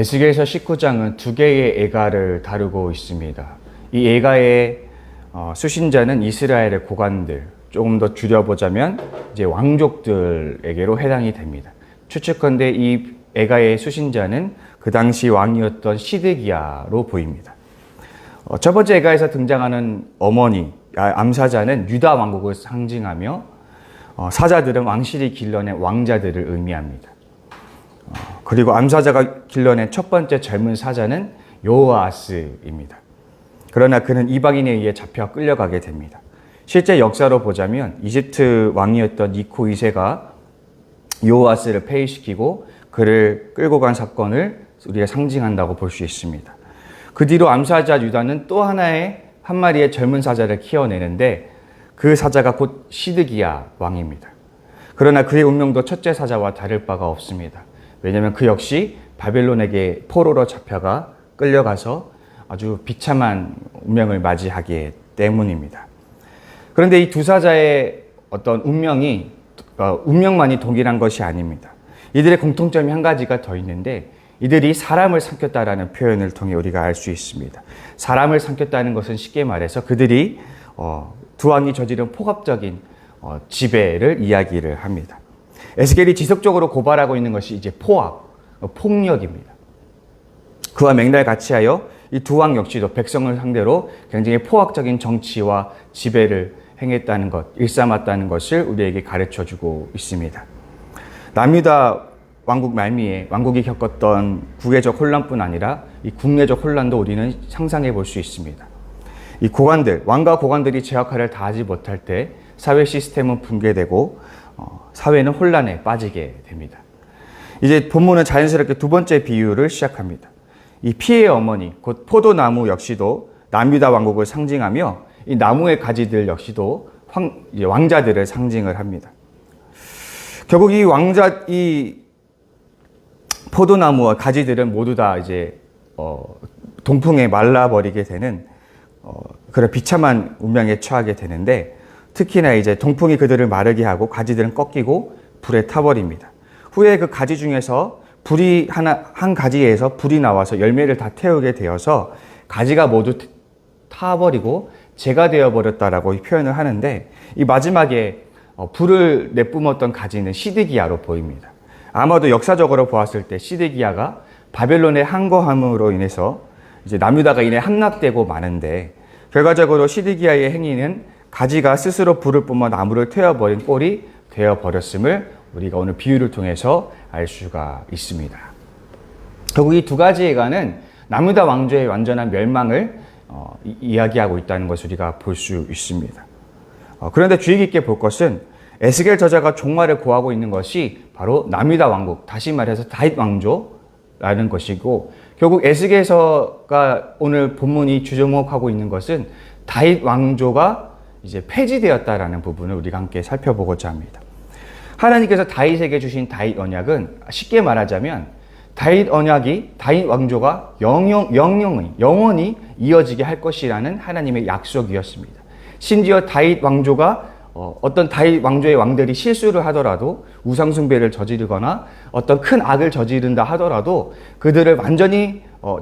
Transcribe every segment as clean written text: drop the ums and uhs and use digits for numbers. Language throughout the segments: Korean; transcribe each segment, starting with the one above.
에스겔서 19장은 두 개의 애가를 다루고 있습니다. 이 애가의 수신자는 이스라엘의 고관들, 조금 더 줄여보자면 이제 왕족들에게로 해당이 됩니다. 추측컨대 이 애가의 수신자는 그 당시 왕이었던 시드기야로 보입니다. 첫 번째 애가에서 등장하는 어머니, 암사자는 유다 왕국을 상징하며 사자들은 왕실이 길러낸 왕자들을 의미합니다. 그리고 암사자가 길러낸 첫 번째 젊은 사자는 여호아스입니다. 그러나 그는 이방인에 의해 잡혀 끌려가게 됩니다. 실제 역사로 보자면 이집트 왕이었던 니코 2세가 여호아스를 폐위시키고 그를 끌고 간 사건을 우리가 상징한다고 볼 수 있습니다. 그 뒤로 암사자 유다는 또 한 마리의 젊은 사자를 키워내는데 그 사자가 곧 시드기야 왕입니다. 그러나 그의 운명도 첫째 사자와 다를 바가 없습니다. 왜냐하면 그 역시 바벨론에게 포로로 잡혀가 끌려가서 아주 비참한 운명을 맞이하기 때문입니다. 그런데 이 두 사자의 어떤 운명만이 동일한 것이 아닙니다. 이들의 공통점이 한 가지가 더 있는데 이들이 사람을 삼켰다라는 표현을 통해 우리가 알 수 있습니다. 사람을 삼켰다는 것은 쉽게 말해서 그들이 두 왕이 저지른 폭압적인 지배를 이야기를 합니다. 에스겔이 지속적으로 고발하고 있는 것이 이제 폭력입니다. 그와 맥날 같이 하여 이 두 왕 역시도 백성을 상대로 굉장히 포악적인 정치와 지배를 행했다는 것, 일삼았다는 것을 우리에게 가르쳐주고 있습니다. 남유다 왕국 말미에 왕국이 겪었던 국외적 혼란뿐 아니라 이 국내적 혼란도 우리는 상상해 볼 수 있습니다. 이 고관들, 왕과 고관들이 제 역할을 다하지 못할 때 사회 시스템은 붕괴되고 사회는 혼란에 빠지게 됩니다. 이제 본문은 자연스럽게 두 번째 비유를 시작합니다. 이 피해의 어머니, 곧 포도나무 역시도 남유다 왕국을 상징하며 이 나무의 가지들 역시도 왕자들을 상징을 합니다. 결국 이 포도나무와 가지들은 모두 다 이제 동풍에 말라버리게 되는 그런 비참한 운명에 처하게 되는데 특히나 이제 동풍이 그들을 마르게 하고 가지들은 꺾이고 불에 타버립니다. 후에 그 가지 중에서 한 가지에서 불이 나와서 열매를 다 태우게 되어서 가지가 모두 타버리고 재가 되어버렸다라고 표현을 하는데 이 마지막에 불을 내뿜었던 가지는 시드기야로 보입니다. 아마도 역사적으로 보았을 때 시드기야가 바벨론의 항거함으로 인해서 이제 남유다가 이내 함락되고 마는데 결과적으로 시드기야의 행위는 가지가 스스로 불을 뿜어 나무를 태워버린 꼴이 되어버렸음을 우리가 오늘 비유를 통해서 알 수가 있습니다. 결국 이 두 가지 예가는 남유다 왕조의 완전한 멸망을 이야기하고 있다는 것을 우리가 볼 수 있습니다. 그런데 주의 깊게 볼 것은 에스겔 저자가 종말을 고하고 있는 것이 바로 남유다 왕국, 다시 말해서 다윗 왕조라는 것이고 결국 에스겔서가 오늘 본문이 주목하고 있는 것은 다윗 왕조가 이제 폐지되었다라는 부분을 우리가 함께 살펴보고자 합니다. 하나님께서 다윗에게 주신 다윗 언약은 쉽게 말하자면 다윗 왕조가 영원히 이어지게 할 것이라는 하나님의 약속이었습니다. 심지어 다윗 왕조가 어떤 다윗 왕조의 왕들이 실수를 하더라도 우상숭배를 저지르거나 어떤 큰 악을 저지른다 하더라도 그들을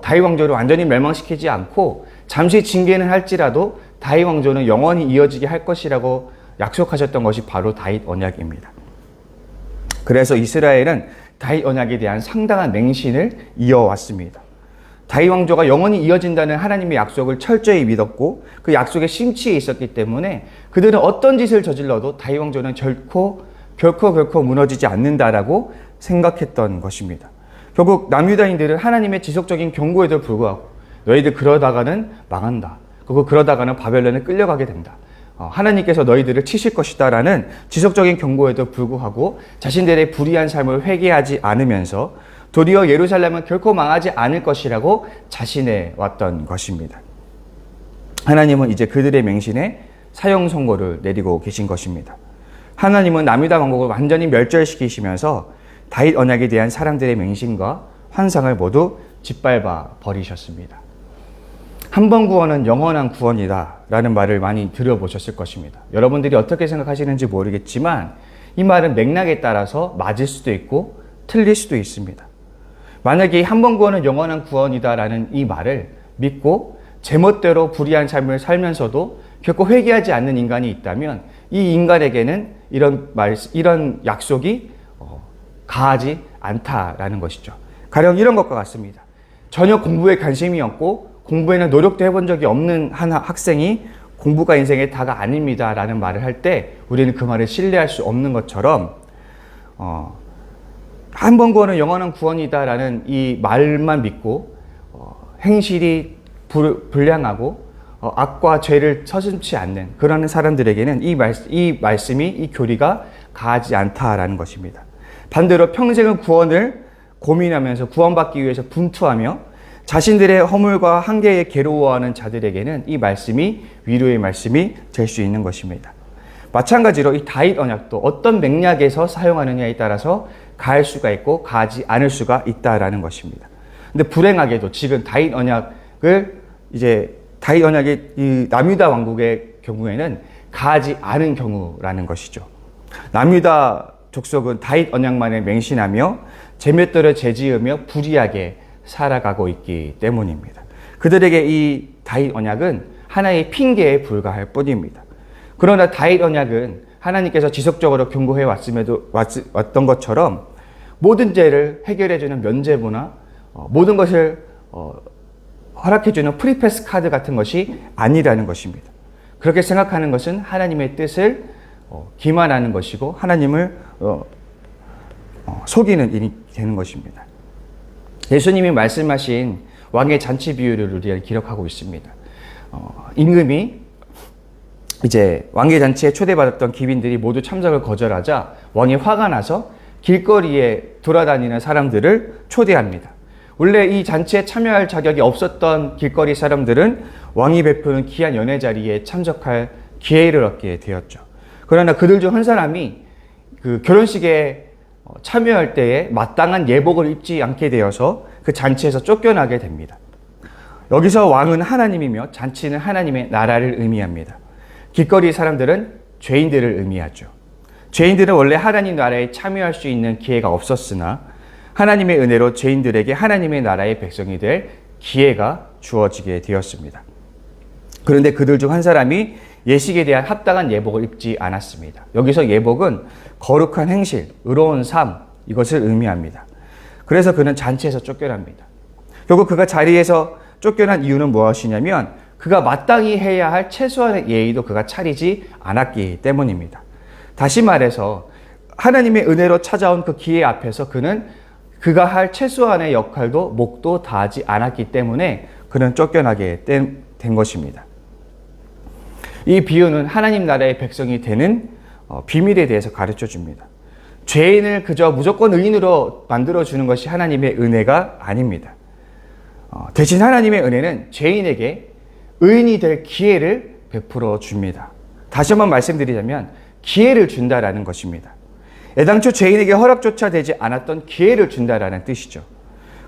다윗 왕조를 완전히 멸망시키지 않고 잠시 징계는 할지라도 다윗 왕조는 영원히 이어지게 할 것이라고 약속하셨던 것이 바로 다윗 언약입니다. 그래서 이스라엘은 다윗 언약에 대한 상당한 맹신을 이어왔습니다. 다윗 왕조가 영원히 이어진다는 하나님의 약속을 철저히 믿었고 그 약속에 심취해 있었기 때문에 그들은 어떤 짓을 저질러도 다윗 왕조는 결코 무너지지 않는다라고 생각했던 것입니다. 결국 남유다인들은 하나님의 지속적인 경고에도 불구하고 너희들 그러다가는 망한다. 그러다가는 바벨론에 끌려가게 된다. 하나님께서 너희들을 치실 것이다라는 지속적인 경고에도 불구하고 자신들의 불의한 삶을 회개하지 않으면서 도리어 예루살렘은 결코 망하지 않을 것이라고 자신해 왔던 것입니다. 하나님은 이제 그들의 맹신에 사형 선고를 내리고 계신 것입니다. 하나님은 남유다 왕국을 완전히 멸절시키시면서 다윗 언약에 대한 사람들의 맹신과 환상을 모두 짓밟아 버리셨습니다. 한 번 구원은 영원한 구원이다 라는 말을 많이 들어보셨을 것입니다. 여러분들이 어떻게 생각하시는지 모르겠지만 이 말은 맥락에 따라서 맞을 수도 있고 틀릴 수도 있습니다. 만약에 한 번 구원은 영원한 구원이다라는 이 말을 믿고 제멋대로 불의한 삶을 살면서도 결코 회개하지 않는 인간이 있다면 이 인간에게는 이런 약속이 가하지 않다라는 것이죠. 가령 이런 것과 같습니다. 전혀 공부에 관심이 없고 공부에는 노력도 해본 적이 없는 한 학생이 공부가 인생의 다가 아닙니다 라는 말을 할 때 우리는 그 말을 신뢰할 수 없는 것처럼 한 번 구원은 영원한 구원이다 라는 이 말만 믿고 행실이 불량하고 악과 죄를 서슴지 않는 그런 사람들에게는 이 말씀이, 이 교리가 가하지 않다라는 것입니다. 반대로 평생은 구원을 고민하면서 구원받기 위해서 분투하며 자신들의 허물과 한계에 괴로워하는 자들에게는 이 말씀이 위로의 말씀이 될 수 있는 것입니다. 마찬가지로 이 다윗 언약도 어떤 맥락에서 사용하느냐에 따라서 가할 수가 있고 가하지 않을 수가 있다라는 것입니다. 근데 불행하게도 지금 다윗 언약의 이 남유다 왕국의 경우에는 가하지 않은 경우라는 것이죠. 남유다 족속은 다윗 언약만에 맹신하며 제멋대로 죄지으며 불의하게 살아가고 있기 때문입니다. 그들에게 이 다윗 언약은 하나의 핑계에 불과할 뿐입니다. 그러나 다윗 언약은 하나님께서 지속적으로 경고해 왔던 것처럼 모든 죄를 해결해주는 면죄부나 모든 것을 허락해주는 프리패스 카드 같은 것이 아니라는 것입니다. 그렇게 생각하는 것은 하나님의 뜻을 기만하는 것이고 하나님을 속이는 일이 되는 것입니다. 예수님이 말씀하신 왕의 잔치 비유를 우리가 기록하고 있습니다. 임금이 이제 왕의 잔치에 초대받았던 귀빈들이 모두 참석을 거절하자 왕이 화가 나서 길거리에 돌아다니는 사람들을 초대합니다. 원래 이 잔치에 참여할 자격이 없었던 길거리 사람들은 왕이 베푸는 귀한 연회 자리에 참석할 기회를 얻게 되었죠. 그러나 그들 중 한 사람이 그 결혼식에 참여할 때에 마땅한 예복을 입지 않게 되어서 그 잔치에서 쫓겨나게 됩니다. 여기서 왕은 하나님이며 잔치는 하나님의 나라를 의미합니다. 길거리 사람들은 죄인들을 의미하죠. 죄인들은 원래 하나님 나라에 참여할 수 있는 기회가 없었으나 하나님의 은혜로 죄인들에게 하나님의 나라의 백성이 될 기회가 주어지게 되었습니다. 그런데 그들 중 한 사람이 예식에 대한 합당한 예복을 입지 않았습니다. 여기서 예복은 거룩한 행실, 의로운 삶, 이것을 의미합니다. 그래서 그는 잔치에서 쫓겨납니다. 결국 그가 자리에서 쫓겨난 이유는 무엇이냐면 그가 마땅히 해야 할 최소한의 예의도 그가 차리지 않았기 때문입니다. 다시 말해서 하나님의 은혜로 찾아온 그 기회 앞에서 그가 할 최소한의 역할도 목도 다하지 않았기 때문에 그는 쫓겨나게 된 것입니다. 이 비유는 하나님 나라의 백성이 되는 비밀에 대해서 가르쳐 줍니다. 죄인을 그저 무조건 의인으로 만들어주는 것이 하나님의 은혜가 아닙니다. 대신 하나님의 은혜는 죄인에게 의인이 될 기회를 베풀어 줍니다. 다시 한번 말씀드리자면 기회를 준다라는 것입니다. 애당초 죄인에게 허락조차 되지 않았던 기회를 준다라는 뜻이죠.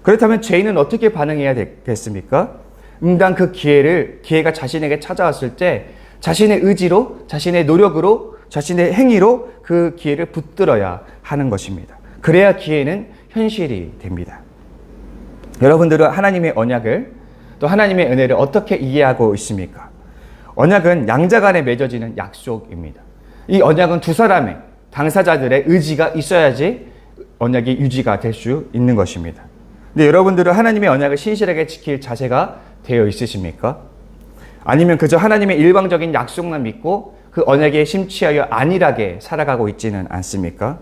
그렇다면 죄인은 어떻게 반응해야 되겠습니까? 응당 그 기회가 자신에게 찾아왔을 때 자신의 의지로, 자신의 노력으로, 자신의 행위로 그 기회를 붙들어야 하는 것입니다. 그래야 기회는 현실이 됩니다. 여러분들은 하나님의 언약을 또 하나님의 은혜를 어떻게 이해하고 있습니까? 언약은 양자 간에 맺어지는 약속입니다. 이 언약은 두 사람의 당사자들의 의지가 있어야지 언약이 유지가 될 수 있는 것입니다. 근데 여러분들은 하나님의 언약을 신실하게 지킬 자세가 되어 있으십니까? 아니면 그저 하나님의 일방적인 약속만 믿고 그 언약에 심취하여 안일하게 살아가고 있지는 않습니까?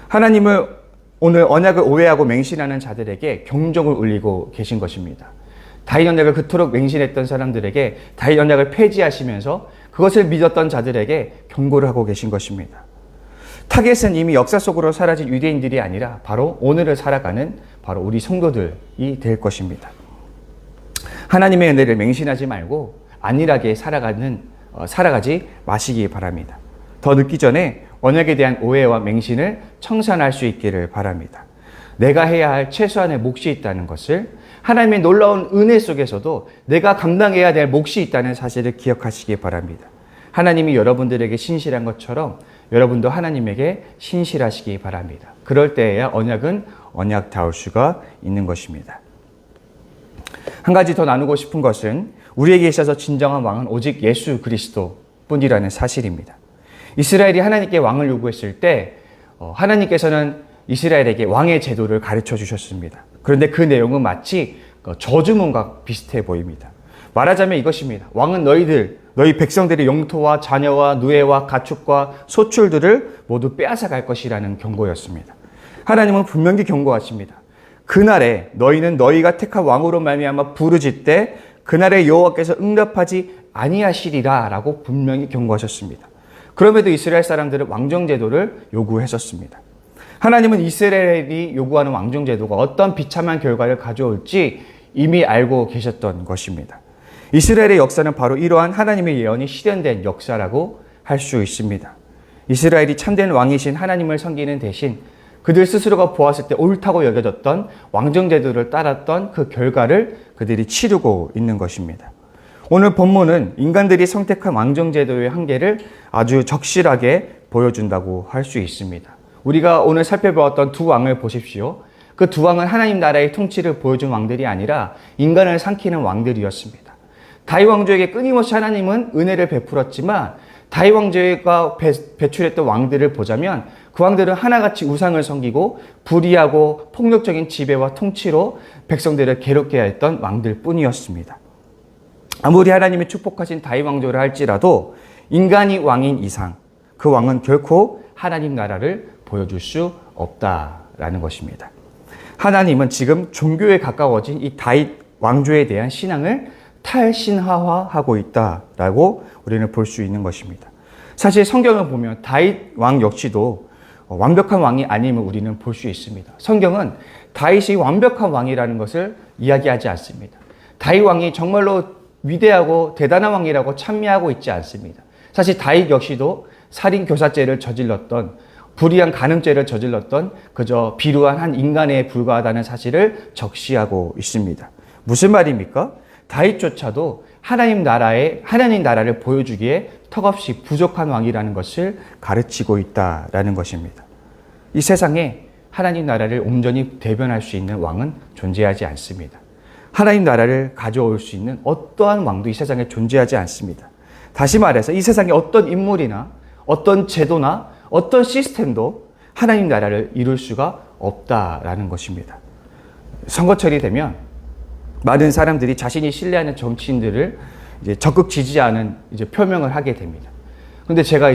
하나님을 오늘 언약을 오해하고 맹신하는 자들에게 경종을 울리고 계신 것입니다. 다윗 언약을 그토록 맹신했던 사람들에게 다윗 언약을 폐지하시면서 그것을 믿었던 자들에게 경고를 하고 계신 것입니다. 타겟은 이미 역사 속으로 사라진 유대인들이 아니라 바로 오늘을 살아가는 바로 우리 성도들이 될 것입니다. 하나님의 은혜를 맹신하지 말고 안일하게 살아가지 마시기 바랍니다. 더 늦기 전에 언약에 대한 오해와 맹신을 청산할 수 있기를 바랍니다. 내가 해야 할 최소한의 몫이 있다는 것을, 하나님의 놀라운 은혜 속에서도 내가 감당해야 될 몫이 있다는 사실을 기억하시기 바랍니다. 하나님이 여러분들에게 신실한 것처럼 여러분도 하나님에게 신실하시기 바랍니다. 그럴 때에야 언약은 언약다울 수가 있는 것입니다. 한 가지 더 나누고 싶은 것은 우리에게 있어서 진정한 왕은 오직 예수 그리스도뿐이라는 사실입니다. 이스라엘이 하나님께 왕을 요구했을 때 하나님께서는 이스라엘에게 왕의 제도를 가르쳐 주셨습니다. 그런데 그 내용은 마치 저주문과 비슷해 보입니다. 말하자면 이것입니다. 왕은 너희 백성들의 영토와 자녀와 누에와 가축과 소출들을 모두 빼앗아 갈 것이라는 경고였습니다. 하나님은 분명히 경고하십니다. 그날에 너희는 너희가 택한 왕으로 말미암아 부르짖되 그날에 여호와께서 응답하지 아니하시리라 라고 분명히 경고하셨습니다. 그럼에도 이스라엘 사람들은 왕정제도를 요구했었습니다. 하나님은 이스라엘이 요구하는 왕정제도가 어떤 비참한 결과를 가져올지 이미 알고 계셨던 것입니다. 이스라엘의 역사는 바로 이러한 하나님의 예언이 실현된 역사라고 할 수 있습니다. 이스라엘이 참된 왕이신 하나님을 섬기는 대신 그들 스스로가 보았을 때 옳다고 여겨졌던 왕정제도를 따랐던 그 결과를 그들이 치르고 있는 것입니다. 오늘 본문은 인간들이 선택한 왕정제도의 한계를 아주 적실하게 보여준다고 할 수 있습니다. 우리가 오늘 살펴보았던 두 왕을 보십시오. 그 두 왕은 하나님 나라의 통치를 보여준 왕들이 아니라 인간을 삼키는 왕들이었습니다. 다윗 왕조에게 끊임없이 하나님은 은혜를 베풀었지만 다윗 왕조가 배출했던 왕들을 보자면 그 왕들은 하나같이 우상을 섬기고 불의하고 폭력적인 지배와 통치로 백성들을 괴롭게 했던 왕들 뿐이었습니다. 아무리 하나님이 축복하신 다윗 왕조를 할지라도 인간이 왕인 이상 그 왕은 결코 하나님 나라를 보여줄 수 없다라는 것입니다. 하나님은 지금 종교에 가까워진 이 다윗 왕조에 대한 신앙을 탈신화하고 있다라고 우리는 볼 수 있는 것입니다. 사실 성경을 보면 다윗 왕 역시도 완벽한 왕이 아님을 우리는 볼 수 있습니다. 성경은 다윗이 완벽한 왕이라는 것을 이야기하지 않습니다. 다윗 왕이 정말로 위대하고 대단한 왕이라고 찬미하고 있지 않습니다. 사실 다윗 역시도 살인 교사죄를 저질렀던 불의한 간음죄를 저질렀던 그저 비루한 한 인간에 불과하다는 사실을 적시하고 있습니다. 무슨 말입니까? 다윗조차도 하나님 나라를 보여주기에 턱없이 부족한 왕이라는 것을 가르치고 있다라는 것입니다. 이 세상에 하나님 나라를 온전히 대변할 수 있는 왕은 존재하지 않습니다. 하나님 나라를 가져올 수 있는 어떠한 왕도 이 세상에 존재하지 않습니다. 다시 말해서 이 세상에 어떤 인물이나 어떤 제도나 어떤 시스템도 하나님 나라를 이룰 수가 없다라는 것입니다. 선거철이 되면 많은 사람들이 자신이 신뢰하는 정치인들을 이제 적극 지지하는 표명을 하게 됩니다. 그런데 제가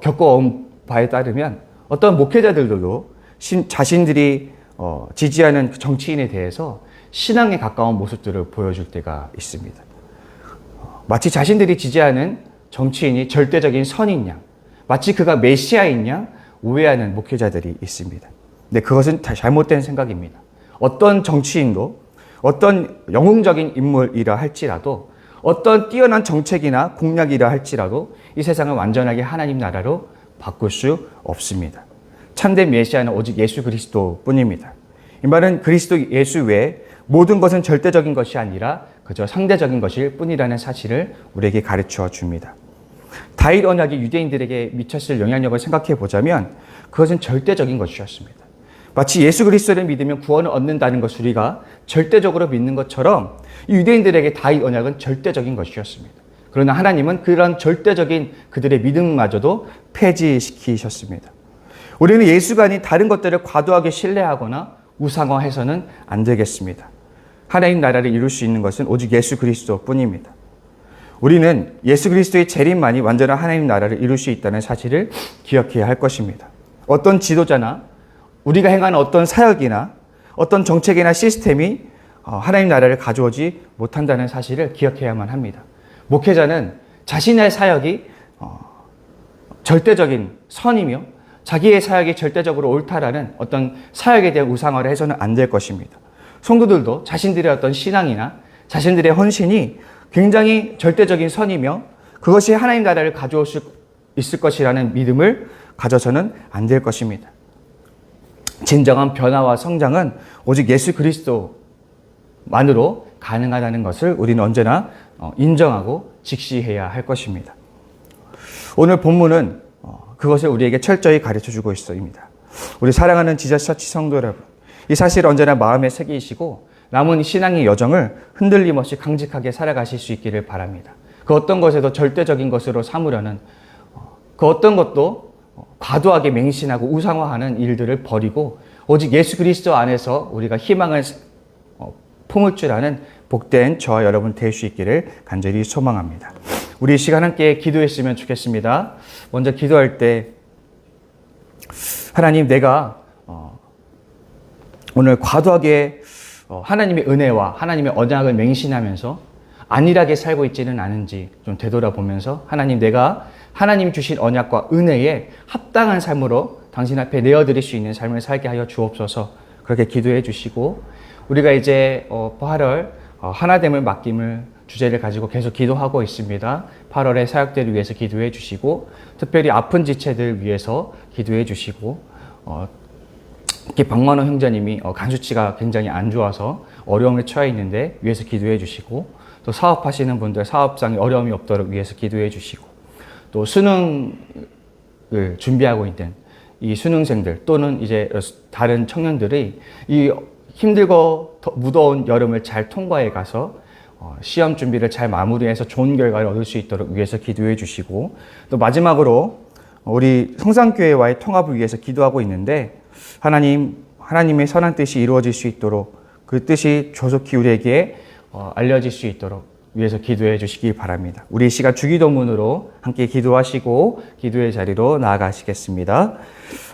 겪어온 바에 따르면 어떤 목회자들도 자신들이 지지하는 정치인에 대해서 신앙에 가까운 모습들을 보여줄 때가 있습니다. 마치 자신들이 지지하는 정치인이 절대적인 선인 양, 마치 그가 메시아인 양 오해하는 목회자들이 있습니다. 근데 그것은 잘못된 생각입니다. 어떤 정치인도 어떤 영웅적인 인물이라 할지라도 어떤 뛰어난 정책이나 공약이라 할지라도 이 세상을 완전하게 하나님 나라로 바꿀 수 없습니다. 참된 메시아는 오직 예수 그리스도뿐입니다. 이 말은 그리스도 예수 외에 모든 것은 절대적인 것이 아니라 그저 상대적인 것일 뿐이라는 사실을 우리에게 가르쳐 줍니다. 다윗 언약이 유대인들에게 미쳤을 영향력을 생각해 보자면 그것은 절대적인 것이었습니다. 마치 예수 그리스도를 믿으면 구원을 얻는다는 것을 우리가 절대적으로 믿는 것처럼 유대인들에게 다윗 언약은 절대적인 것이었습니다. 그러나 하나님은 그런 절대적인 그들의 믿음마저도 폐지시키셨습니다. 우리는 예수가 아닌 다른 것들을 과도하게 신뢰하거나 우상화해서는 안 되겠습니다. 하나님 나라를 이룰 수 있는 것은 오직 예수 그리스도뿐입니다. 우리는 예수 그리스도의 재림만이 완전한 하나님 나라를 이룰 수 있다는 사실을 기억해야 할 것입니다. 어떤 지도자나 우리가 행하는 어떤 사역이나 어떤 정책이나 시스템이 하나님 나라를 가져오지 못한다는 사실을 기억해야만 합니다. 목회자는 자신의 사역이 절대적인 선이며 자기의 사역이 절대적으로 옳다라는 어떤 사역에 대한 우상화를 해서는 안 될 것입니다. 성도들도 자신들의 어떤 신앙이나 자신들의 헌신이 굉장히 절대적인 선이며 그것이 하나님 나라를 가져올 수 있을 것이라는 믿음을 가져서는 안 될 것입니다. 진정한 변화와 성장은 오직 예수 그리스도만으로 가능하다는 것을 우리는 언제나 인정하고 직시해야 할 것입니다. 오늘 본문은 그것을 우리에게 철저히 가르쳐주고 있습니다. 우리 사랑하는 지저스처치 성도 여러분, 이 사실 언제나 마음에 새기시고 남은 신앙의 여정을 흔들림 없이 강직하게 살아가실 수 있기를 바랍니다. 그 어떤 것에도 절대적인 것으로 삼으려는 그 어떤 것도 과도하게 맹신하고 우상화하는 일들을 버리고 오직 예수 그리스도 안에서 우리가 희망을 품을 줄 아는 복된 저와 여러분 될 수 있기를 간절히 소망합니다. 우리 이 시간 함께 기도했으면 좋겠습니다. 먼저 기도할 때 하나님, 내가 오늘 과도하게 하나님의 은혜와 하나님의 언약을 맹신하면서 안일하게 살고 있지는 않은지 좀 되돌아보면서 하나님, 내가 하나님 주신 언약과 은혜에 합당한 삶으로 당신 앞에 내어드릴 수 있는 삶을 살게 하여 주옵소서. 그렇게 기도해 주시고, 우리가 이제 8월 하나됨을 맡김을 주제를 가지고 계속 기도하고 있습니다. 8월의 사역들을 위해서 기도해 주시고, 특별히 아픈 지체들 위해서 기도해 주시고, 특히 박만호 형제님이 간 수치가 굉장히 안 좋아서 어려움에 처해 있는데 위해서 기도해 주시고, 또 사업하시는 분들 사업상에 어려움이 없도록 위해서 기도해 주시고, 또 수능을 준비하고 있는 이 수능생들 또는 이제 다른 청년들이 이 힘들고 무더운 여름을 잘 통과해 가서 시험 준비를 잘 마무리해서 좋은 결과를 얻을 수 있도록 위해서 기도해 주시고, 또 마지막으로 우리 성산교회와의 통합을 위해서 기도하고 있는데, 하나님의 선한 뜻이 이루어질 수 있도록 그 뜻이 조속히 우리에게 알려질 수 있도록 위해서 기도해 주시기 바랍니다. 우리 이 시간 주기도문으로 함께 기도하시고 기도의 자리로 나아가시겠습니다.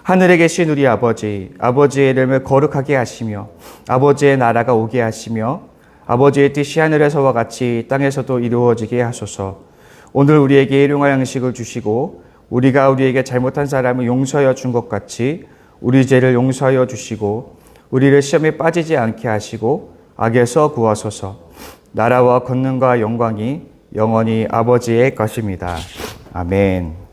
하늘에 계신 우리 아버지, 아버지의 이름을 거룩하게 하시며 아버지의 나라가 오게 하시며 아버지의 뜻이 하늘에서와 같이 땅에서도 이루어지게 하소서. 오늘 우리에게 일용할 양식을 주시고 우리가 우리에게 잘못한 사람을 용서하여 준 것 같이 우리 죄를 용서하여 주시고 우리를 시험에 빠지지 않게 하시고 악에서 구하소서. 나라와 권능과 영광이 영원히 아버지의 것입니다. 아멘.